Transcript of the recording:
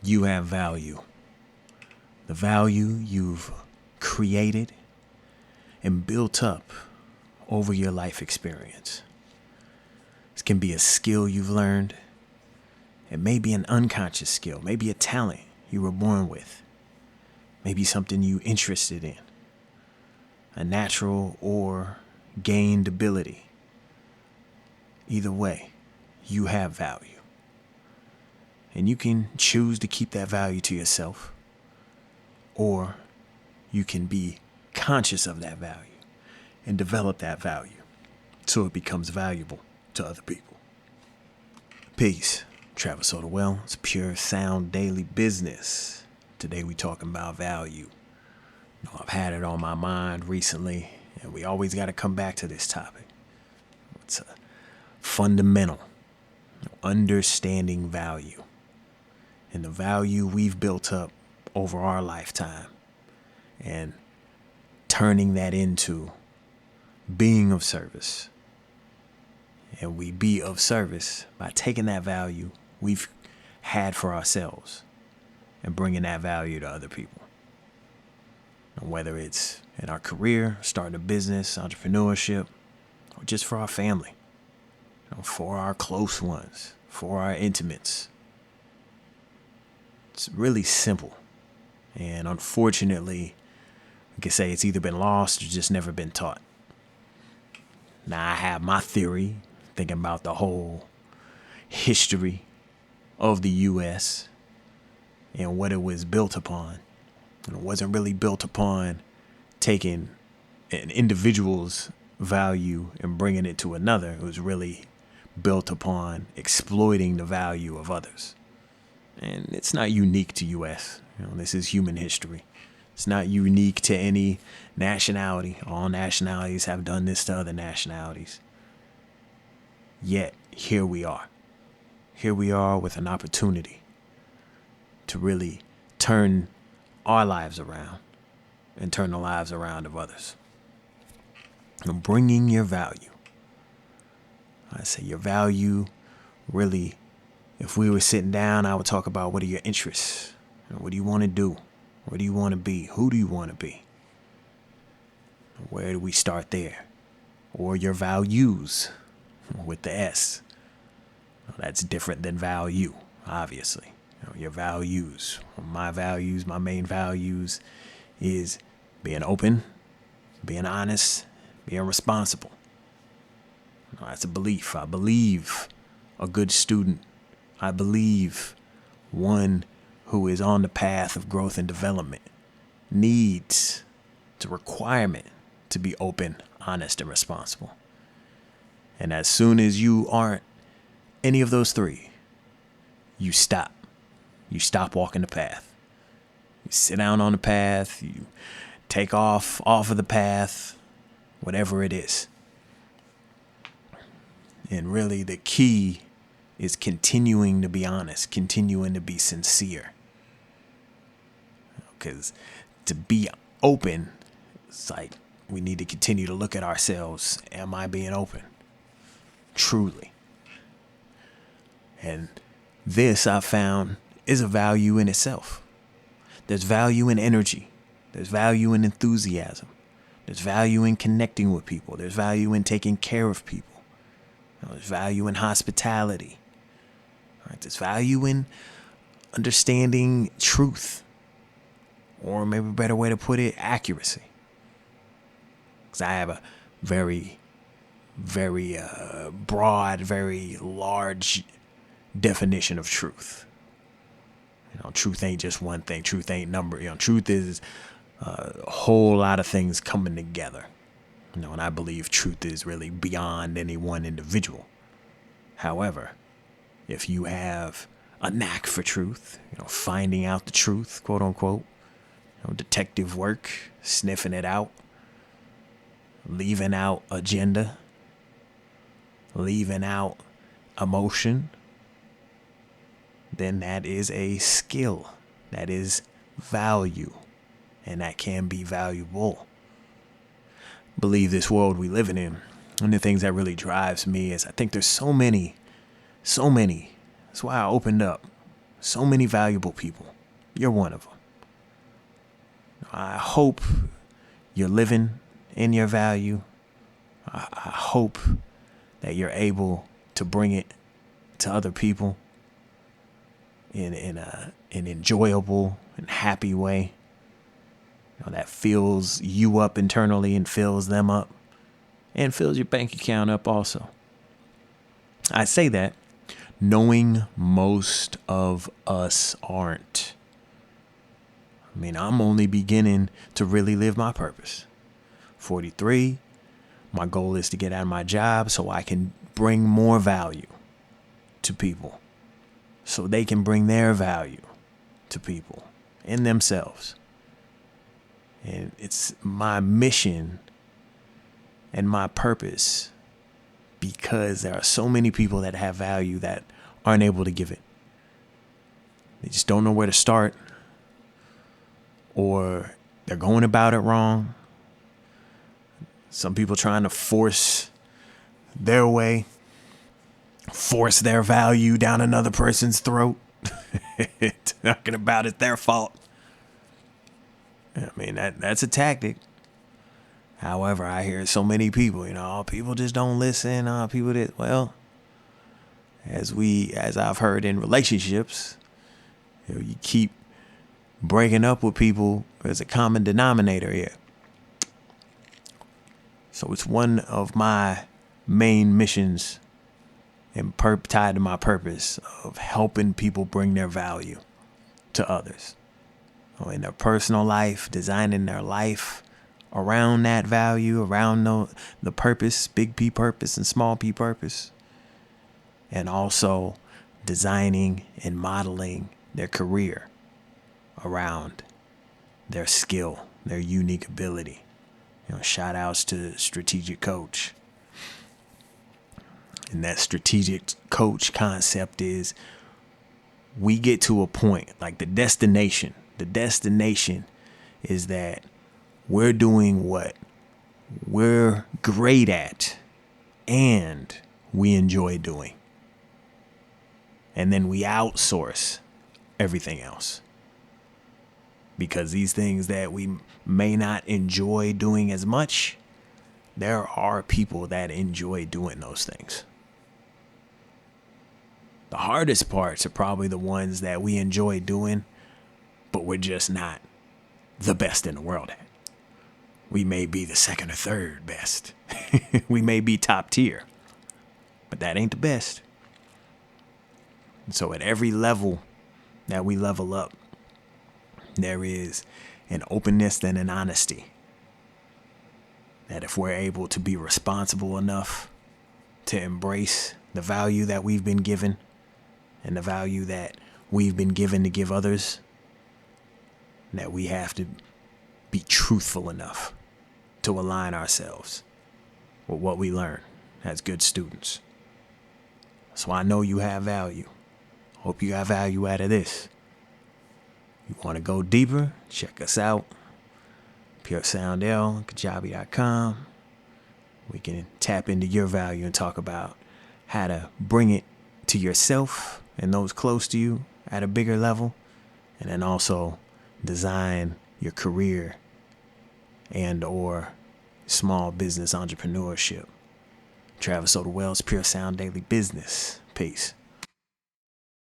You have value. The value you've created and built up over your life experience. This can be a skill you've learned. It may be an unconscious skill, maybe a talent you were born with, maybe something you're interested in, a natural or gained ability. Either way, you have value. And you can choose to keep that value to yourself, or you can be conscious of that value and develop that value so it becomes valuable to other people. Peace. Travis Soderwell. It's Pure Sound Daily Business. Today we talking about value. I've had it on my mind recently, and we always got to come back to this topic. It's a fundamental understanding value and the value we've built up over our lifetime and turning that into being of service. And we be of service by taking that value we've had for ourselves and bringing that value to other people. Whether it's in our career, starting a business, entrepreneurship, or just for our family, for our close ones, for our intimates. It's really simple. And unfortunately, I can say it's either been lost or just never been taught. Now, I have my theory, thinking about the whole history of the U.S. and what it was built upon. And it wasn't really built upon taking an individual's value and bringing it to another. It was really built upon exploiting the value of others. And it's not unique to U.S. This is human history. It's not unique to any nationality. All nationalities have done this to other nationalities. Yet, here we are. Here we are with an opportunity to really turn our lives around and turn the lives around of others. And bringing your value. I say your value, really, if we were sitting down, I would talk about what are your interests? What do you want to do? Where do you want to be? Who do you want to be? Where do we start there? Or your values with the S. That's different than value, obviously. Your values. My values, my main values is being open, being honest, being responsible. That's a belief. I believe a good student. I believe one who is on the path of growth and development needs, it's a requirement to be open, honest, and responsible. And as soon as you aren't any of those three, you stop. You stop walking the path. You sit down on the path. You take off of the path, whatever it is. And really the key is continuing to be honest, continuing to be sincere. Because to be open, it's like we need to continue to look at ourselves. Am I being open? Truly. And this I found is a value in itself. There's value in energy. There's value in enthusiasm. There's value in connecting with people. There's value in taking care of people. There's value in hospitality. Right? There's value in understanding truth. Or maybe a better way to put it, accuracy. Because I have a very, very broad, very large definition of truth. Truth ain't just one thing. Truth ain't number. Truth is a whole lot of things coming together. And I believe truth is really beyond any one individual. However, if you have a knack for truth, finding out the truth, quote unquote, detective work, sniffing it out, leaving out agenda, leaving out emotion, then that is a skill. That is value. And that can be valuable. Believe this world we living in. One of the things that really drives me is I think there's so many. That's why I opened up So many valuable people. You're one of them. I hope you're living in your value. I hope that you're able to bring it to other people in an enjoyable and happy way, that fills you up internally and fills them up and fills your bank account up also. I say that knowing most of us aren't. I mean, I'm only beginning to really live my purpose. 43, my goal is to get out of my job so I can bring more value to people, so they can bring their value to people and themselves. And it's my mission and my purpose because there are so many people that have value that aren't able to give it. They just don't know where to start, or they're going about it wrong. Some people trying to force their way, force their value down another person's throat. Talking about it's their fault. I mean, that's a tactic. However, I hear so many people, people just don't listen. People that, well, as I've heard in relationships, you keep breaking up with people. There's a common denominator here. So it's one of my main missions and tied to my purpose of helping people bring their value to others. In their personal life, designing their life around that value, around the purpose, big P purpose and small P purpose. And also designing and modeling their career around their skill, their unique ability. Shout outs to Strategic Coach. And that strategic coach concept is we get to a point, like the destination. The destination is that we're doing what we're great at and we enjoy doing. And then we outsource everything else. Because these things that we may not enjoy doing as much, there are people that enjoy doing those things. The hardest parts are probably the ones that we enjoy doing, but we're just not the best in the world at. We may be the second or third best. We may be top tier, but that ain't the best. And so at every level that we level up, there is an openness and an honesty that if we're able to be responsible enough to embrace the value that we've been given and the value that we've been given to give others, that we have to be truthful enough to align ourselves with what we learn as good students. So I know you have value. Hope you have value out of this. You want to go deeper? Check us out. PureSoundL, Kajabi.com. We can tap into your value and talk about how to bring it to yourself and those close to you at a bigger level. And then also design your career and or small business entrepreneurship. Travis Soda Wells, Pure Sound Daily Business. Peace.